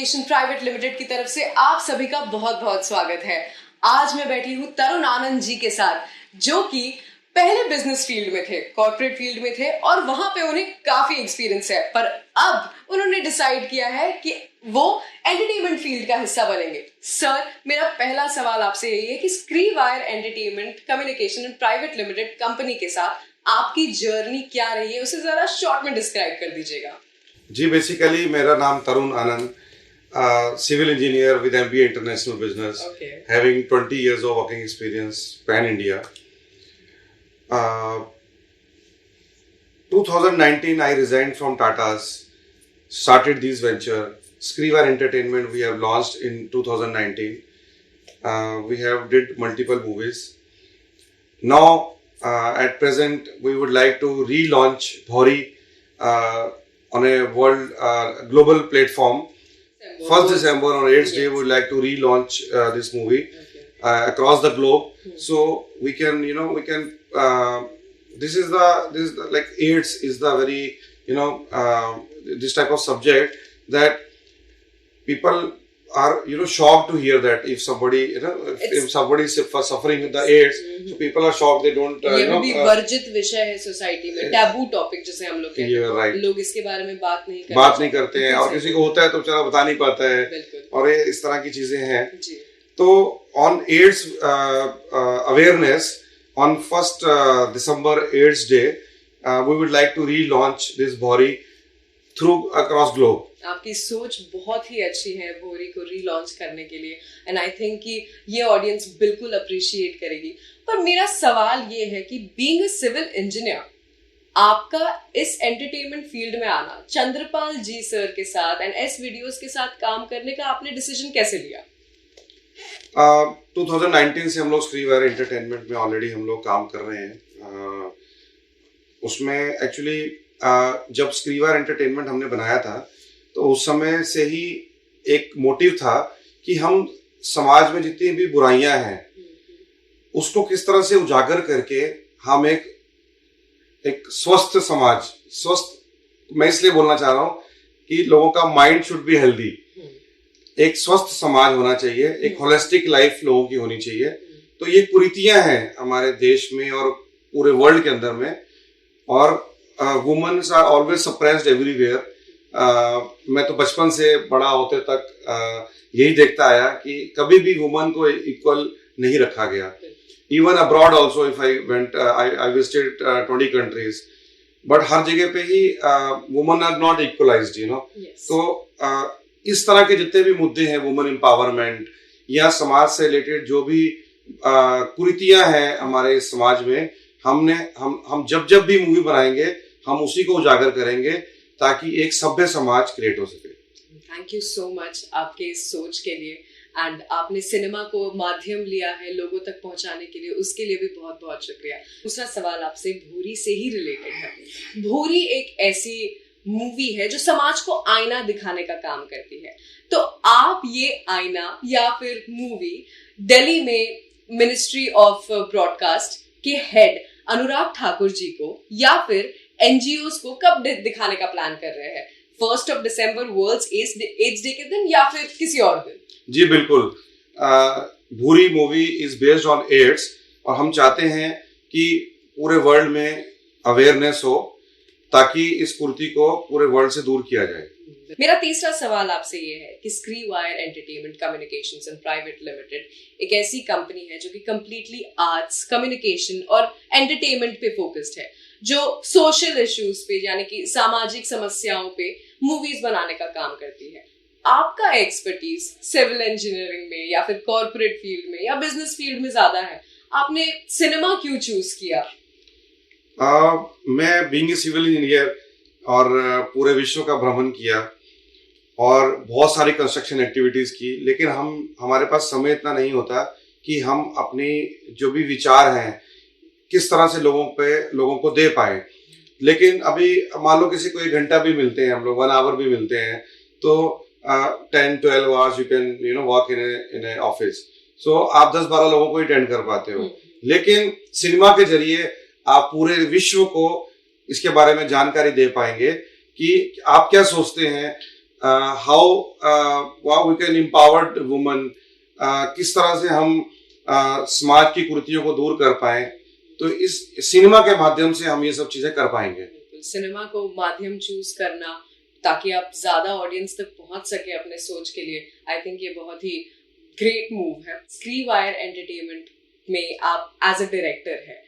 Communication private limited की तरफ से आप सभी का बहुत बहुत स्वागत है। आज मैं बैठी हूँ तरुण आनंद जी के साथ, जो कि पहले बिजनेस फील्ड में थे, कॉर्पोरेट फील्ड में थे और वहां पे उन्हें काफी एक्सपीरियंस है, पर अब उन्होंने डिसाइड किया है कि वो एंटरटेनमेंट फील्ड का हिस्सा बनेंगे। सर, मेरा पहला सवाल आपसे यही है कि स्क्रीवायर entertainment communication and private limited company के साथ आपकी जर्नी क्या रही है, उसे जरा शॉर्ट में डिस्क्राइब कर दीजिएगा। जी, बेसिकली मेरा नाम तरुण आनंद, civil engineer with MBA International Business, having 20 years of working experience pan India. 2019 I resigned from Tata's, started this venture. Screewire Entertainment we have launched in 2019. We have did multiple movies. Now at present we would like to relaunch Bhori on a world global platform. 1st December on 8th day, we would like to relaunch this movie across the globe. So we can, this is the like AIDS is the very, this type of subject that people are, shocked to hear that if somebody, if somebody is suffering with the AIDS, so people are shocked. They don't, ये भी वर्जित विषय है society में, taboo topic जिसे हम लोग कहते हैं। right. लोग इसके बारे में बात नहीं करते हैं और किसी को होता है तो बेचारा बता नहीं पाता है, और ये इस तरह की चीजें हैं। तो on AIDS awareness on 1st December AIDS day, we would like to relaunch this Bhori through across globe. आपकी सोच बहुत ही अच्छी है भोरी को रीलॉन्च करने के लिए, एंड आई थिंक कि ये ऑडियंस बिल्कुल अप्रिशिएट करेगी। पर मेरा सवाल ये है कि बीइंग अ सिविल इंजीनियर, आपका इस एंटरटेनमेंट फील्ड में आना, चंद्रपाल जी सर के साथ एंड एस वीडियोस के साथ काम करने का आपने डिसीजन कैसे लिया? 2019 से हम लोग स्क्रीवायर एंटरटेनमेंट में ऑलरेडी हम लोग काम कर रहे हैं। उसमें एक्चुअली जब स्क्रीवायर एंटरटेनमेंट हमने बनाया था तो उस समय से ही एक मोटिव था कि हम समाज में जितनी भी बुराइयां हैं उसको किस तरह से उजागर करके हम एक स्वस्थ समाज, स्वस्थ मैं इसलिए बोलना चाह रहा हूं कि लोगों का माइंड शुड बी हेल्दी, एक स्वस्थ समाज होना चाहिए, एक होलिस्टिक लाइफ लोगों की होनी चाहिए। तो ये कुरीतियां हैं हमारे देश में और पूरे वर्ल्ड के अंदर में, और womens are always suppressed everywhere. मैं तो बचपन से बड़ा होते तक यही देखता आया कि कभी भी वुमन को इक्वल नहीं रखा गया। Even abroad also if I went, I visited 20 countries, but हर जगह पे ही वुमन आर नॉट इक्वलाइज्ड, तो इस तरह के जितने भी मुद्दे हैं, वुमन एम्पावरमेंट या समाज से रिलेटेड जो भी कुरीतियां हैं हमारे समाज में, हम जब भी मूवी बनाएंगे हम उसी को उजागर करेंगे ताकि एक सभ्य समाज क्रिएट हो सके। थैंक यू सो मच आपके इस सोच के लिए, एंड आपने सिनेमा को माध्यम लिया है लोगों तक पहुंचाने के लिए, उसके लिए भी बहुत बहुत शुक्रिया। दूसरा सवाल आपसे भूरी से ही रिलेटेड है। भूरी एक ऐसी मूवी है जो समाज को आईना दिखाने का काम करती है, तो आप ये आईना या फिर मूवी दिल्ली में मिनिस्ट्री ऑफ ब्रॉडकास्ट के हेड अनुराग ठाकुर जी को या फिर एनजीओस को कब दिखाने का प्लान कर रहे हैं? 1st of December world AIDS day के दिन या फिर किसी और दिन? जी बिल्कुल, Bhoori movie is based on AIDS और हम चाहते हैं कि पूरे वर्ल्ड में अवेयरनेस हो ताकि इस कुरीति को पूरे वर्ल्ड से दूर किया जाए। मेरा तीसरा सवाल आपसे ये है कि स्क्रीवायर entertainment communications and private limited एक ऐसी कंपनी है जो कि कंप्लीटली आर्ट्स, कम्युनिकेशन और एंटरटेनमेंट पे फोकस्ड है, जो सोशल इश्यूज पे यानी कि सामाजिक समस्याओं पे मूवीज बनाने का काम करती है। आपका एक्सपर्टीज सिविल इंजीनियरिंग में या फिर कॉर्पोरेट फील्ड में या बिजनेस फील्ड में ज्यादा है, आपने सिनेमा क्यों चूज किया? मैं बीइंग ए सिविल इंजीनियर और पूरे विश्व का भ्रमण किया और बहुत सारी कंस्ट्रक्शन एक्टिविटीज की, लेकिन हमारे पास समय इतना नहीं होता कि हम अपनी जो भी विचार हैं किस तरह से लोगों को दे पाए। लेकिन अभी मान लो किसी को 1 घंटा भी मिलते हैं, हम लोग 1 आवर भी मिलते हैं, तो 10-12 hours you can work in a office, so आप 10-12 लोगों को अटेंड कर पाते हो। लेकिन सिनेमा के जरिए आप पूरे विश्व को इसके बारे में जानकारी दे पाएंगे कि आप क्या सोचते हैं, how we can empowered woman, किस तरह से हम समाज की कुरीतियों को दूर कर पाए, तो इस सिनेमा के माध्यम से हम ये सब चीजें कर पाएंगे। सिनेमा को माध्यम चूज करना ताकि आप ज्यादा ऑडियंस तक पहुंच सके अपने सोच के लिए, आई थिंक ये बहुत ही ग्रेट मूव है। स्क्रीनवायर एंटरटेनमेंट में आप एज अ डायरेक्टर है,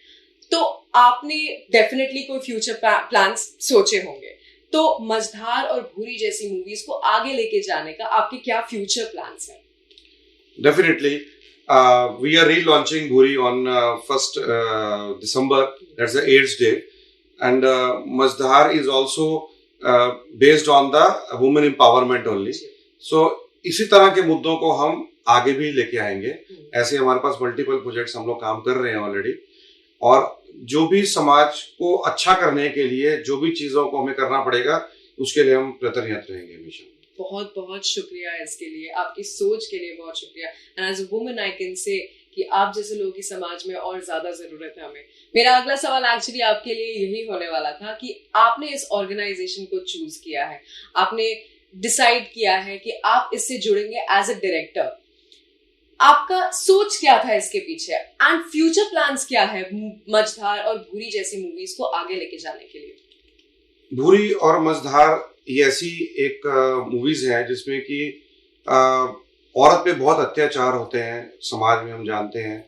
तो आपने डेफिनेटली कोई फ्यूचर प्लान्स सोचे होंगे, तो मझधार और भूरी जैसी मूवीज को आगे लेके जाने का आपके क्या फ्यूचर प्लान्स हैं? Definitely, we are relaunching Bhuri on 1st December. That's the 8th day, and Mazdhar is also based on the women empowerment only. So इसी तरह के मुद्दों को हम आगे भी लेके आएंगे। ऐसे हमारे पास मल्टीपल प्रोजेक्ट्स हम लोग काम कर रहे हैं ऑलरेडी, और जो भी समाज को अच्छा करने के लिए जो भी चीजों को हमें करना पड़ेगा, उसके लिए हम प्रयत्नरत रहेंगे हमेशा। बहुत बहुत शुक्रिया इसके लिए, आपकी सोच के लिए बहुत शुक्रिया। And as a woman I can say कि आप जैसे लोगों की समाज में और ज्यादा जरूरत है हमें। मेरा अगला सवाल एक्चुअली आपके लिए यही होने वाला था कि आपने इस ऑर्गेनाइजेशन को चूज किया है, आपने डिसाइड किया है कि आप इससे जुड़ेंगे एज अ डायरेक्टर। आपका सोच क्या था इसके पीछे, एंड फ्यूचर प्लान्स क्या है मझधार और भूरी जैसी मूवीज को आगे लेके जाने के लिए? भूरी और मझधार ये ऐसी एक मूवीज है जिसमें कि औरत पे बहुत अत्याचार होते हैं समाज में, हम जानते हैं।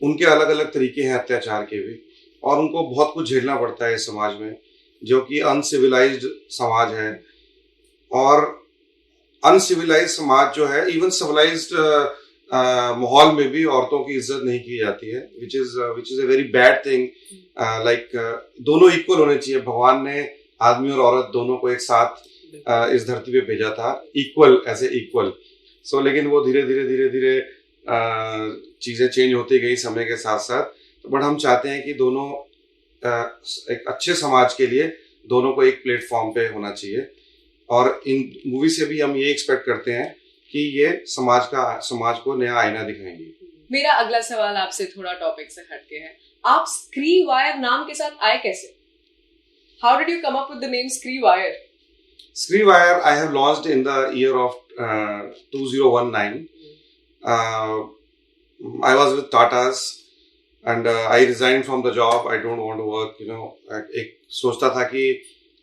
उनके अलग अलग तरीके हैं अत्याचार के भी, और उनको बहुत कुछ झेलना पड़ता है इस समाज में, जो कि अनसिविलाइज्ड समाज है। और अनसिविलाइज्ड समाज जो है, इवन सिविलाइज्ड माहौल में भी औरतों की इज्जत नहीं की जाती है, which is a very bad thing. Like दोनों इक्वल होने चाहिए। भगवान ने आदमी और औरत दोनों को एक साथ इस धरती पे भेजा था, इक्वल एज ए इक्वल। सो लेकिन वो धीरे धीरे चीजें चेंज होती गई समय के साथ साथ। तो बट हम चाहते हैं कि दोनों एक अच्छे समाज के लिए दोनों को एक प्लेटफॉर्म पे होना चाहिए, और इन मूवी से भी हम ये एक्सपेक्ट करते हैं कि ये समाज को नया आईना दिखाएंगे। मेरा अगला सवाल आपसे थोड़ा टॉपिक से हटके है। आप स्क्रीनवायर नाम के साथ आए कैसे? How did you come up with the name Screenwire? Screenwire I have launched in the year of 2019. I was with Tata's and I resigned from the job. I don't want to work, you know. एक सोचता था कि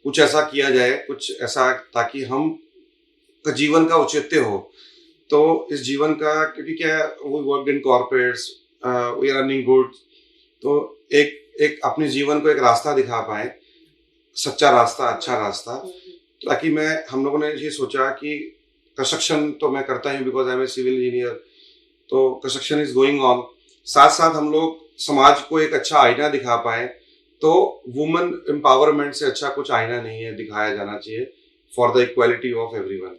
कुछ ऐसा किया जाए, कुछ ऐसा ताकि हम का जीवन का औचित्य हो। तो इस जीवन का, क्योंकि क्या, we worked in corporates, we are earning good, तो एक अपने जीवन को एक रास्ता दिखा पाए, सच्चा रास्ता, अच्छा रास्ता। ताकि हम लोगों ने ये सोचा कि कंस्ट्रक्शन तो मैं करता ही because I am a civil engineer, तो कंस्ट्रक्शन इज गोइंग ऑन, साथ साथ हम लोग समाज को एक अच्छा आईना दिखा पाए। तो वुमेन एम्पावरमेंट से अच्छा कुछ आईना नहीं है, दिखाया जाना चाहिए for the equality of everyone.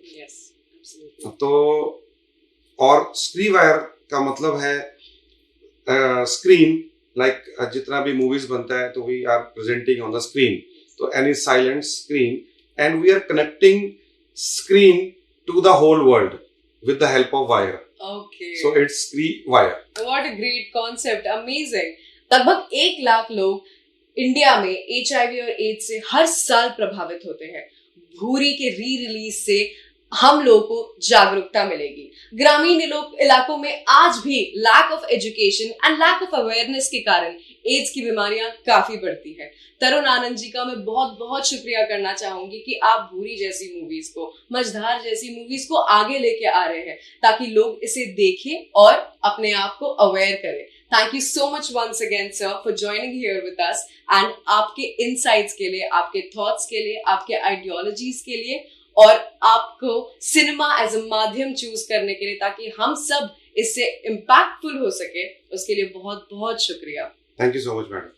तो और स्क्रीनवायर का मतलब है स्क्रीन, लाइक जितना भी मूवीज बनता है तो we are presenting on the screen, तो any silent screen, and we are connecting screen to the whole world with the help of wire. Okay. So it's Screenwire. What a great concept, amazing. लगभग 1 लाख लोग India में HIV और ads से हर साल प्रभावित होते हैं। भूरी के री-रिलीज से हम लोगों को जागरूकता मिलेगी। ग्रामीण इलाकों में आज भी lack of education and lack of awareness के कारण एड्स की बीमारियां काफी बढ़ती है। तरुण आनंद जी का मैं बहुत बहुत शुक्रिया करना चाहूंगी कि आप भूरी जैसी मूवीज को, मझधार जैसी मूवीज को आगे लेके आ रहे हैं ताकि लोग इसे देखें और अपने आप को अवेयर करें। Thank you so much once again, sir, for joining here with us and आपके insights के लिए, आपके thoughts के लिए, आपके ideologies के लिए, और आपको सिनेमा एज अ माध्यम चूज करने के लिए ताकि हम सब इससे इम्पैक्टफुल हो सके, उसके लिए बहुत बहुत शुक्रिया। Thank you so much madam.